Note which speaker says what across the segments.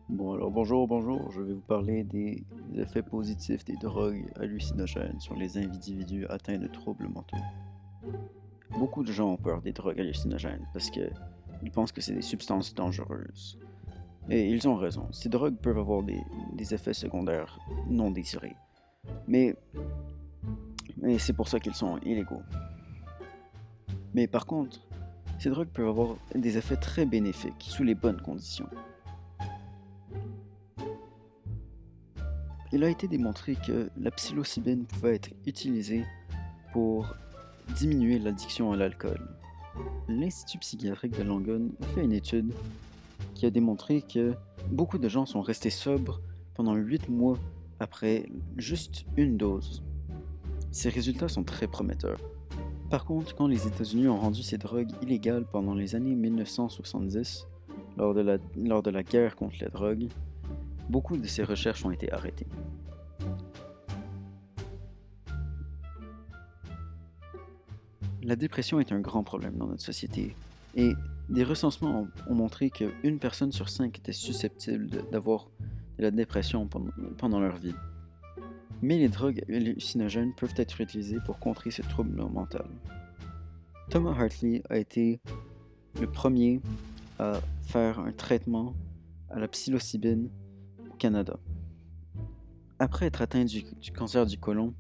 Speaker 1: Bon, alors bonjour, je vais vous parler des effets positifs des drogues hallucinogènes sur les individus atteints de troubles mentaux. Beaucoup de gens ont peur des drogues hallucinogènes parce que ils pensent que c'est des substances dangereuses. Et ils ont raison, ces drogues peuvent avoir des effets secondaires non désirés. Mais, mais c'est pour ça qu'ils sont illégaux. Mais par contre, ces drogues peuvent avoir des effets très bénéfiques sous les bonnes conditions. Il a été démontré que la psilocybine pouvait être utilisée pour diminuer l'addiction à l'alcool. L'Institut psychiatrique de Langon a fait une étude qui a démontré que beaucoup de gens sont restés sobres pendant 8 mois après juste une dose. Ces résultats sont très prometteurs. Par contre, quand les États-Unis ont rendu ces drogues illégales pendant les années 1970, lors de la guerre contre les drogues, beaucoup de ces recherches ont été arrêtées. La dépression est un grand problème dans notre société et des recensements ont montré qu'une personne sur 5 était susceptible d'avoir de la dépression pendant leur vie. Mais les drogues hallucinogènes peuvent être utilisées pour contrer ce trouble mental. Thomas Hartley a été le premier à faire un traitement à la psilocybine au Canada. Après être atteint du cancer du côlon,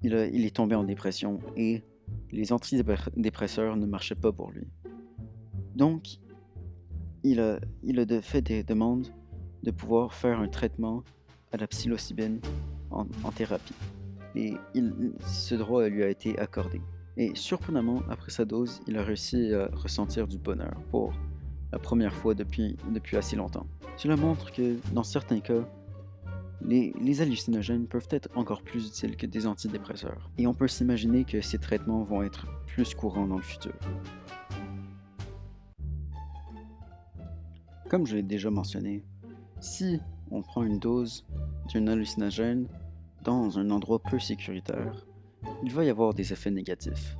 Speaker 1: il est tombé en dépression et les antidépresseurs ne marchaient pas pour lui. Donc, fait des demandes de pouvoir faire un traitement à la psilocybine en thérapie. Et ce droit lui a été accordé. Et surprenamment, après sa dose, il a réussi à ressentir du bonheur pour la première fois depuis assez longtemps. Cela montre que, dans certains cas, les hallucinogènes peuvent être encore plus utiles que des antidépresseurs. Et on peut s'imaginer que ces traitements vont être plus courants dans le futur. Comme je l'ai déjà mentionné, si on prend une dose d'un hallucinogène dans un endroit peu sécuritaire, il va y avoir des effets négatifs.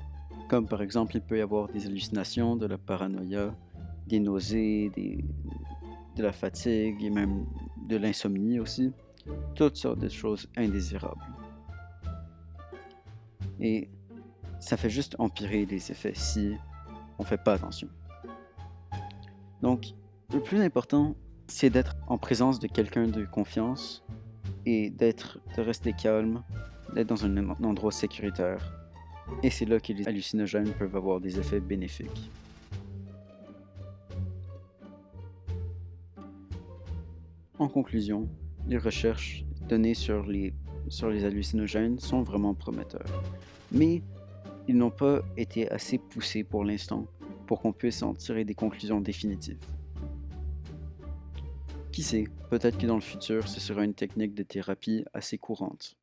Speaker 1: Comme par exemple, il peut y avoir des hallucinations, de la paranoïa, des nausées, de la fatigue et même de l'insomnie aussi. Toutes sortes de choses indésirables. Et ça fait juste empirer les effets si on ne fait pas attention. Donc, le plus important, c'est d'être en présence de quelqu'un de confiance et de rester calme, d'être dans un endroit sécuritaire. Et c'est là que les hallucinogènes peuvent avoir des effets bénéfiques. En conclusion, les recherches données sur les hallucinogènes sont vraiment prometteurs. Mais ils n'ont pas été assez poussés pour l'instant pour qu'on puisse en tirer des conclusions définitives. Qui sait, peut-être que dans le futur, ce sera une technique de thérapie assez courante.